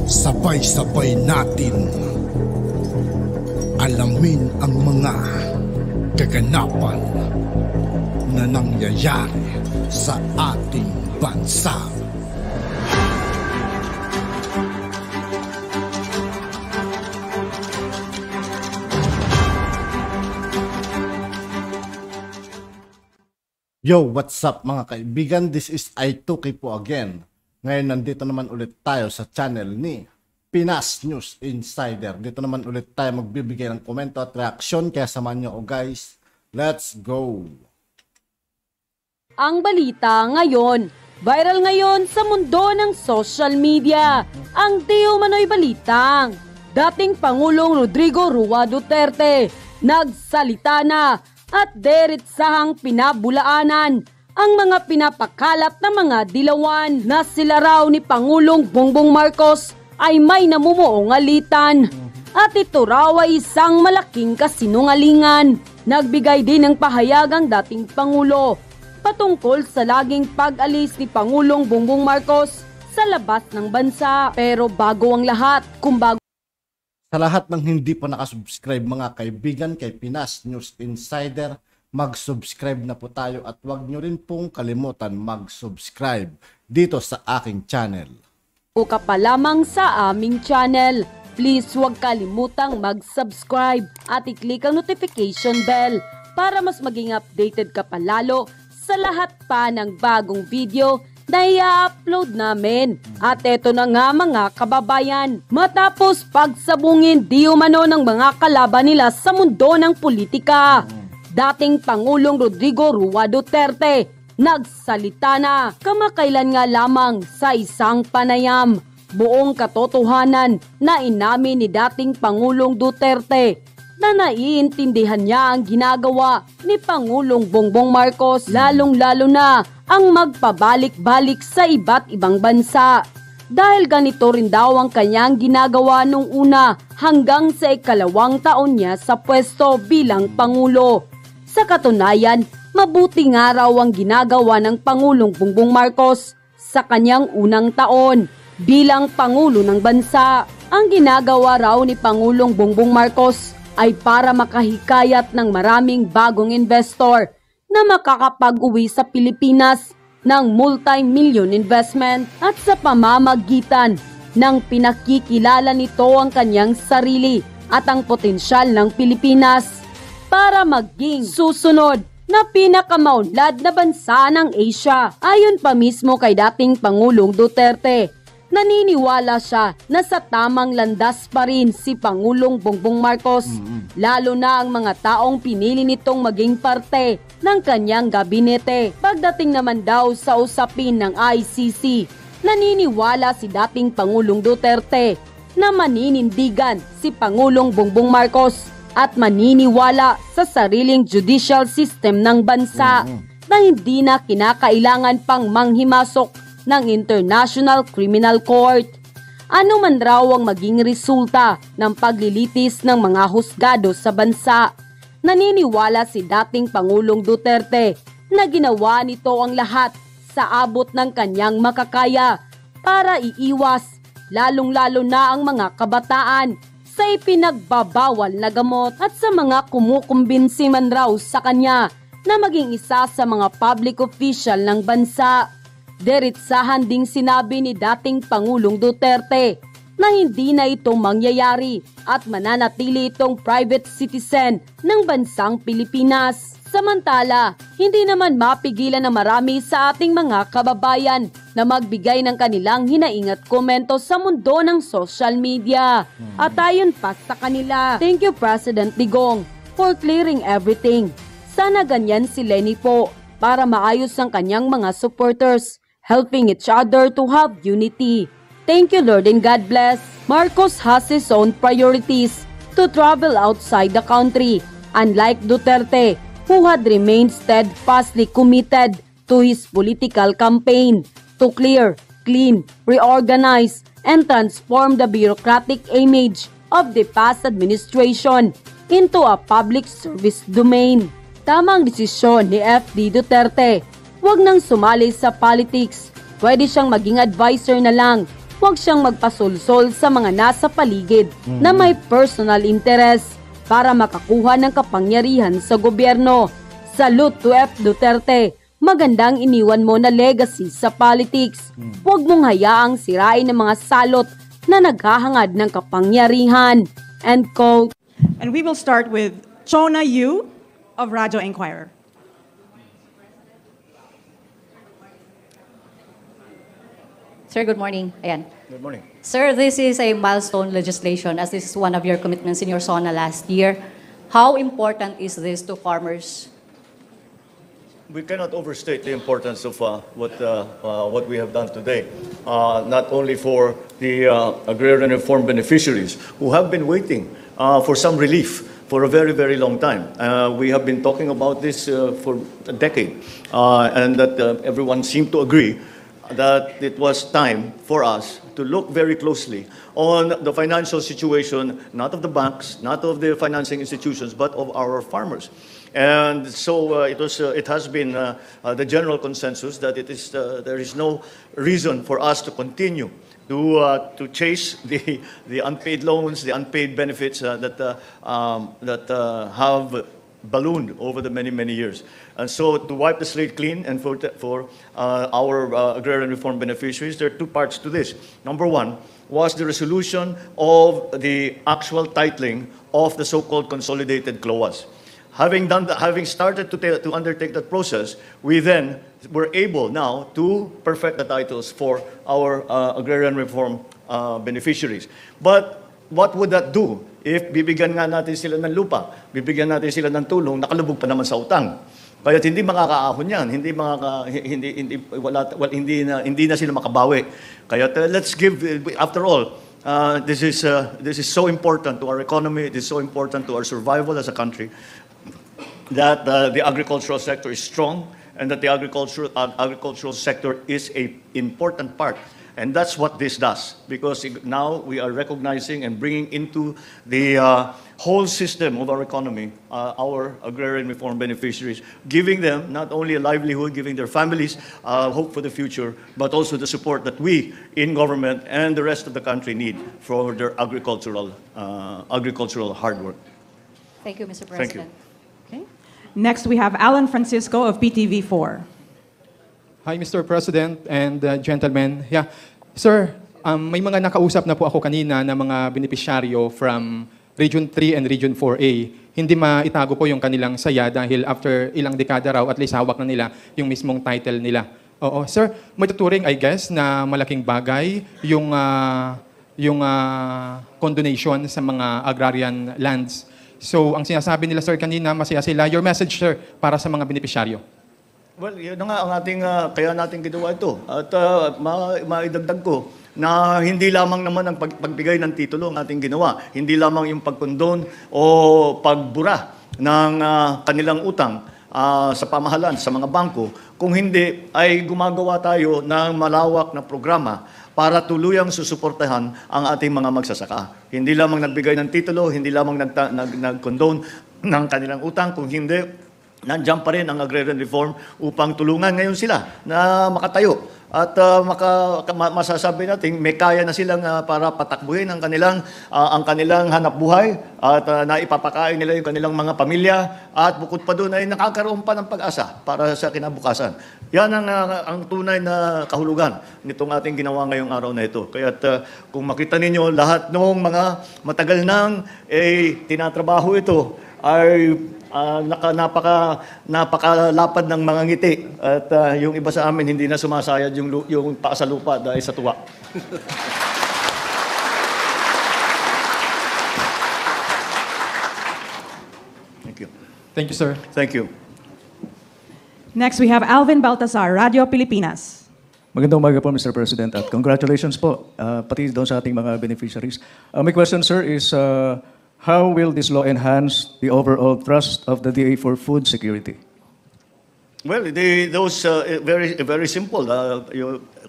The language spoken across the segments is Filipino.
Sabay-sabay natin alamin ang mga kaganapan na nangyayari sa ating bansa. Yo, what's up mga kaibigan? This is I2K po again. Ngayon nandito naman ulit tayo sa channel ni Pinas News Insider. Dito naman ulit tayo magbibigay ng komento at reaksyon. Kaya samahan nyo ako guys. Let's go! Ang balita ngayon, viral ngayon sa mundo ng social media. Ang di umano'y balitang dating Pangulong Rodrigo Roa Duterte nagsalita na at deritsahang pinabulaanan ang mga pinapakalat na mga dilawan na sila raw ni Pangulong Bongbong Marcos ay may namumuong alitan. At ito raw ay isang malaking kasinungalingan. Nagbigay din ng pahayag ang dating Pangulo patungkol sa laging pag-alis ni Pangulong Bongbong Marcos sa labas ng bansa. Pero bago ang lahat, Sa lahat ng hindi pa nakasubscribe mga kaibigan kay Pinas News Insider, mag-subscribe na po tayo at huwag nyo rin pong kalimutan mag-subscribe dito sa aking channel. o ka pa lamang sa aming channel, please huwag kalimutang mag-subscribe at i-click ang notification bell para mas maging updated ka pa lalo sa lahat pa ng bagong video na i-upload namin. At eto na nga mga kababayan, matapos pagsabungin di umano ng mga kalaban nila sa mundo ng politika, dating Pangulong Rodrigo Roa Duterte nagsalita na kamakailan nga lamang sa isang panayam. Buong katotohanan na inamin ni dating Pangulong Duterte na naiintindihan niya ang ginagawa ni Pangulong Bongbong Marcos, lalong-lalo na ang magpabalik-balik sa iba't ibang bansa. Dahil ganito rin daw ang kanyang ginagawa nung una hanggang sa ikalawang taon niya sa pwesto bilang Pangulo. Sa katunayan, mabuti nga raw ang ginagawa ng Pangulong Bongbong Marcos sa kanyang unang taon bilang Pangulo ng bansa. Ang ginagawa raw ni Pangulong Bongbong Marcos ay para makahikayat ng maraming bagong investor na makakapag-uwi sa Pilipinas ng multi-million investment at sa pamamagitan ng pinakikilala nito ang kanyang sarili at ang potensyal ng Pilipinas para maging susunod na pinakamaunlad na bansa ng Asia. Ayon pa mismo kay dating Pangulong Duterte, naniniwala siya na sa tamang landas pa rin si Pangulong Bongbong Marcos, lalo na ang mga taong pinili nitong maging parte ng kanyang gabinete. Pagdating naman daw sa usapin ng ICC, naniniwala si dating Pangulong Duterte na maninindigan si Pangulong Bongbong Marcos at maniniwala sa sariling judicial system ng bansa na hindi na kinakailangan pang manghimasok ng International Criminal Court. Ano man raw ang maging resulta ng paglilitis ng mga husgado sa bansa, naniniwala si dating Pangulong Duterte na ginawa nito ang lahat sa abot ng kanyang makakaya para iiwas lalong-lalo na ang mga kabataan sa ipinagbabawal na gamot at sa mga kumukumbinsi man raw sa kanya na maging isa sa mga public official ng bansa. Diretsahan ding sinabi ni dating Pangulong Duterte na hindi na ito mangyayari at mananatili itong private citizen ng bansang Pilipinas. Samantala, hindi naman mapigilan na marami sa ating mga kababayan na magbigay ng kanilang hinaing at komento sa mundo ng social media. At ayon pa sa kanila, thank you President Digong for clearing everything. Sana ganyan si Lenny po para maayos ang kanyang mga supporters, helping each other to have unity. Thank you Lord and God bless. Marcos has his own priorities to travel outside the country, unlike Duterte, who had remained steadfastly committed to his political campaign to clear, clean, reorganize, and transform the bureaucratic image of the past administration into a public service domain. Tamang desisyon ni FD Duterte. Huwag nang sumali sa politics. Pwede siyang maging advisor na lang huwag siyang magpasulsol sa mga nasa paligid na may personal interest para makakuha ng kapangyarihan sa gobyerno. Salute to F. Duterte. Magandang iniwan mo na legacy sa politics. Huwag mong hayaang sirain ng mga salot na naghahangad ng kapangyarihan. End quote. And we will start with Chona Yu of Radyo Inquirer. Sir, good morning. Ayan. Good morning. Sir, this is a milestone legislation as this is one of your commitments in your SONA last year. How important is this to farmers? We cannot overstate the importance of what we have done today, not only for the agrarian reform beneficiaries who have been waiting for some relief for a very, very long time. We have been talking about this for a decade, and that everyone seemed to agree that it was time for us to look very closely on the financial situation, not of the banks, not of the financing institutions, but of our farmers. And so it has been the general consensus that there is no reason for us to continue to chase the unpaid loans, the unpaid benefits that have ballooned over the many years. And so to wipe the slate clean and for our agrarian reform beneficiaries, there are two parts to this. Number one was the resolution of the actual titling of the so-called consolidated CLOAs. Having started to undertake that process, we then were able now to perfect the titles for our agrarian reform beneficiaries. But what would that do if bibigyan nga natin sila ng lupa, bibigyan natin sila ng tulong, nakalubog pa naman sa utang? Kaya hindi makakaahon yan, hindi na sila makabawi. Kaya let's give, after all, this is so important to our economy, it is so important to our survival as a country, that the agricultural sector is strong and that the agricultural sector is an important part. And that's what this does, because now we are recognizing and bringing into the whole system of our economy our agrarian reform beneficiaries, giving them not only a livelihood, giving their families hope for the future, but also the support that we in government and the rest of the country need for their agricultural hard work. Thank you, Mr. Thank you. President. Okay. Next, we have Alan Francisco of PTV4. Hi, Mr. President and gentlemen. Yeah, sir, may mga nakausap na po ako kanina na mga beneficiaryo from Region 3 and Region 4A. Hindi maitago po yung kanilang saya dahil after ilang dekada raw at least hawak na nila yung mismong title nila. Oo, sir, matuturing I guess na malaking bagay yung condonation sa mga agrarian lands. So, ang sinasabi nila, sir, kanina, masaya sila. Your message, sir, para sa mga beneficiaryo. Well, yun na nga ang kaya natin ginawa ito. At maidagdag ko na hindi lamang naman ang pagbigay ng titulo ang ating ginawa. Hindi lamang yung pagkondon o pagbura ng kanilang utang sa pamahalaan, sa mga bangko. Kung hindi, ay gumagawa tayo ng malawak na programa para tuluyang susuportahan ang ating mga magsasaka. Hindi lamang nagbigay ng titulo, hindi lamang nag-condone ng kanilang utang, kung hindi, nandiyan pa rin ang agrarian reform upang tulungan ngayon sila na makatayo. At masasabi natin, may kaya na silang para patakbuhin ang kanilang hanap buhay at naipapakain nila yung kanilang mga pamilya at bukod pa doon ay nakakaroon pa ng pag-asa para sa kinabukasan. Yan ang tunay na kahulugan nitong ating ginawa ngayong araw na ito. Kaya kung makita ninyo, lahat ng mga matagal nang tinatrabaho ito ay napakalapad ng mga ngiti at yung iba sa amin hindi na sumasayad yung paa sa lupa dahil sa tuwa. Thank you. Thank you, sir. Thank you. Next, we have Alvin Baltasar, Radio Pilipinas. Magandang umaga po, Mr. President, at congratulations po, pati doon sa ating mga beneficiaries. My question, sir, is how will this law enhance the overall trust of the DA for food security? Well, those very simple.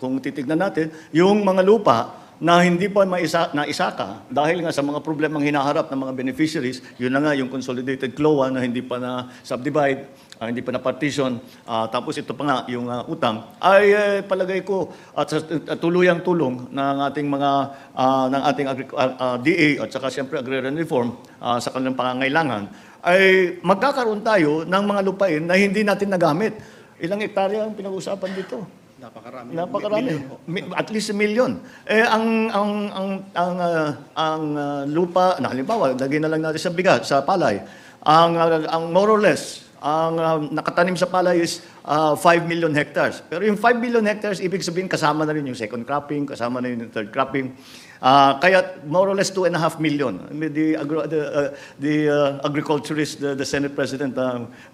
Kung titignan natin, yung mga lupa na hindi pa naisaka dahil nga sa mga problemang hinaharap ng mga beneficiaries, yun na nga yung consolidated CLOA na hindi pa na subdivide, hindi pa na partition, tapos ito pa nga yung utang, ay palagay ko at sa tuluyang tulong ng ating mga ng ating DA at saka siyempre agrarian reform sa kanilang pangangailangan, ay magkakaroon tayo ng mga lupain na hindi natin nagamit. Ilang hektarya ang pinag-uusapan dito? Napakarami. At least 1 million. Ang lupa, halimbawa, lagyan na lang natin sa bigas, sa palay. Ang more or less, ang nakatanim sa palay is 5 million hectares. Pero yung 5 million hectares, ibig sabihin kasama na rin yung second cropping, kasama na rin yung third cropping. Kaya more or less 2.5 million. The agriculturist, the Senate President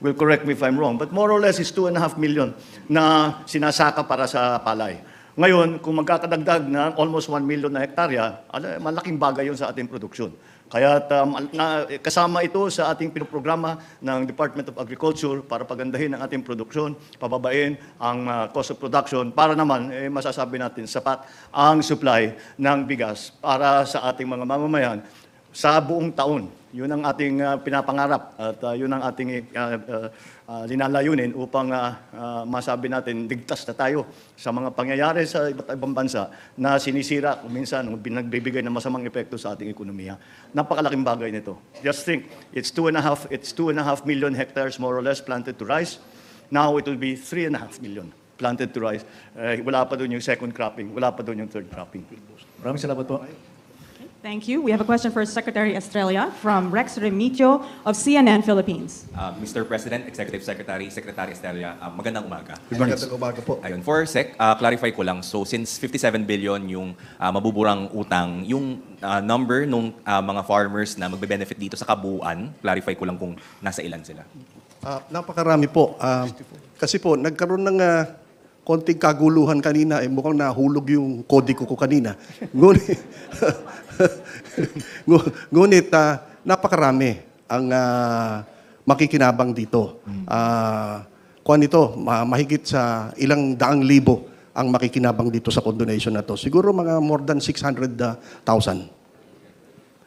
will correct me if I'm wrong, but more or less is 2.5 million na sinasaka para sa palay. Ngayon, kung magkakadagdag na almost 1 million na hektarya, malaking bagay yun sa ating produksyon. Kaya kasama ito sa ating pinoprograma ng Department of Agriculture para pagandahin ang ating produksyon, pababain ang cost of production para naman masasabi natin sapat ang supply ng bigas para sa ating mga mamamayan sa buong taon. Yun ang ating pinapangarap at yun ang ating linalayunin upang masabi natin ligtas na tayo sa mga pangyayari sa iba't ibang bansa na sinisira kung minsan nagbibigay ng masamang epekto sa ating ekonomiya. Napakalaking bagay nito. Just think, it's 2.5 million hectares more or less planted to rice. Now it will be 3.5 million planted to rice. Wala pa doon yung second cropping, wala pa doon yung third cropping. Maraming salamat po. Thank you. We have a question for Secretary Estrella from Rex Remitio of CNN Philippines. Mr. President, Executive Secretary, Secretary Estrella, magandang umaga. Magandang umaga po. Ayun, for clarify ko lang, so since 57 billion yung mabuburang utang, yung number nung mga farmers na magbe-benefit dito sa kabuuan, clarify ko lang kung nasa ilan sila. Napakarami po. Kasi po, nagkaroon ng konting kaguluhan kanina, mukhang nahulog yung kodiko ko kanina. Ngunit napakarami ang makikinabang dito. Kuan ito, mahigit sa ilang daang libo ang makikinabang dito sa condonation na to. Siguro mga more than 600,000.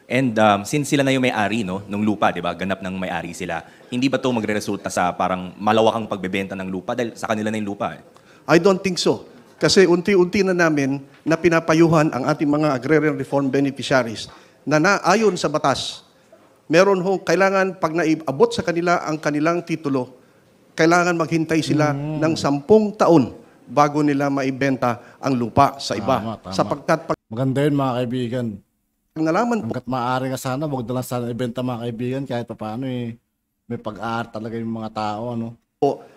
And since sila na yung may-ari no, ng lupa, di ba? Ganap ng may-ari sila. Hindi ba ito magre-resulta sa parang malawakang pagbebenta ng lupa dahil sa kanila na yung lupa? I don't think so. Kasi unti-unti na namin na pinapayuhan ang ating mga agrarian reform beneficiaries na ayon sa batas, meron kailangan pag naibabot sa kanila ang kanilang titulo, kailangan maghintay sila ng 10 taon bago nila maibenta ang lupa sa iba. Tama. Sapagkat pag Maganda yun mga kaibigan. nalaman po Hanggat maaari ka sana, wag na lang sana ibenta mga kaibigan kahit pa paano may pag-aar talaga yung mga tao. ng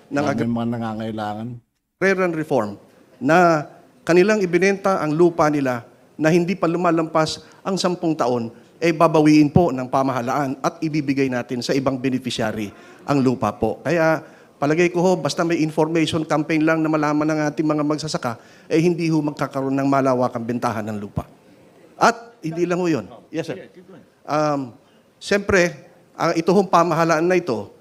May mga nangangailangan. agrarian reform na kanilang ibinenta ang lupa nila na hindi pa lumalampas ang 10 taon, babawiin po ng pamahalaan at ibibigay natin sa ibang beneficiary ang lupa po. Kaya palagay ko basta may information campaign lang na malaman ng ating mga magsasaka, hindi magkakaroon ng malawakang bentahan ng lupa. At hindi lang yun. Yes, sir. Siyempre, ito pamahalaan na ito,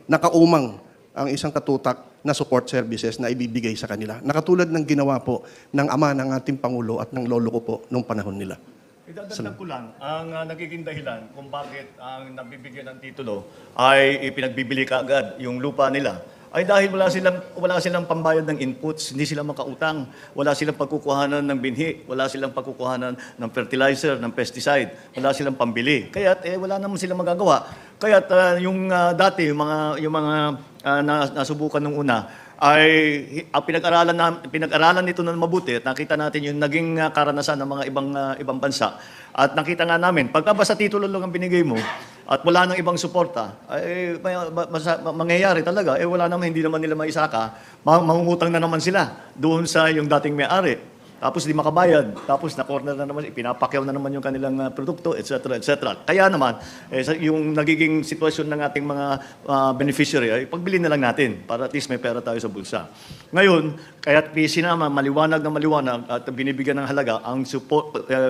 nakaumang ang isang katutak na support services na ibibigay sa kanila. Nakatulad ng ginawa po ng ama ng ating Pangulo at ng lolo ko po nung panahon nila. Idadagdag ko lang, ang nagiging dahilan kung bakit ang nabibigyan ng titulo ay ipinagbibili kaagad yung lupa nila ay dahil wala silang pambayad ng inputs, hindi sila makautang, wala silang pagkukuhanan ng binhi, wala silang pagkukuhanan ng fertilizer, ng pesticide, wala silang pambili. Kaya wala naman silang magagawa. Kaya yung dati, yung mga nasubukan nung una, ay pinag-aralan nito ng mabuti at nakita natin yung naging karanasan ng mga ibang bansa. At nakita nga namin, pagka basta titulo lang ang binigay mo at wala nang ibang suporta, ay mangyayari talaga, wala naman, hindi naman nila maisaka, mangungutang na naman sila doon sa yung dating may-ari. Tapos di makabayad, tapos na-corner na naman, pinapakyaw na naman yung kanilang produkto, etc. etc. Kaya naman, yung nagiging sitwasyon ng ating mga beneficiary ay pagbili na lang natin para at least may pera tayo sa bulsa. Ngayon, kaya't sinama maliwanag na maliwanag at binibigyan ng halaga ang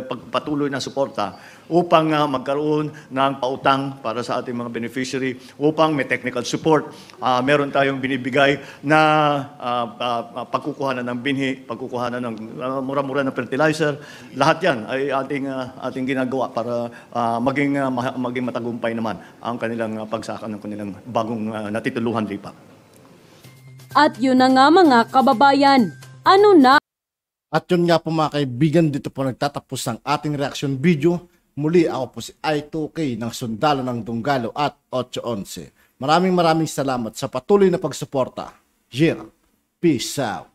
pagpatuloy ng suporta upang magkaroon ng pautang para sa ating mga beneficiary, upang may technical support. Meron tayong binibigay na pagkukuhanan ng binhi, pagkukuhanan ng mura-mura na fertilizer. Lahat yan ay ating ginagawa para maging matagumpay naman ang kanilang pagsaka ng kanilang bagong natituluhan lipa. At yun na nga mga kababayan, ano na? At yun nga po mga kaibigan, dito po nagtatapos ang ating reaction video. Muli ako po si I2K ng Sundalo ng Dunggalo at 811. Maraming salamat sa patuloy na pagsuporta. Yeah, peace out.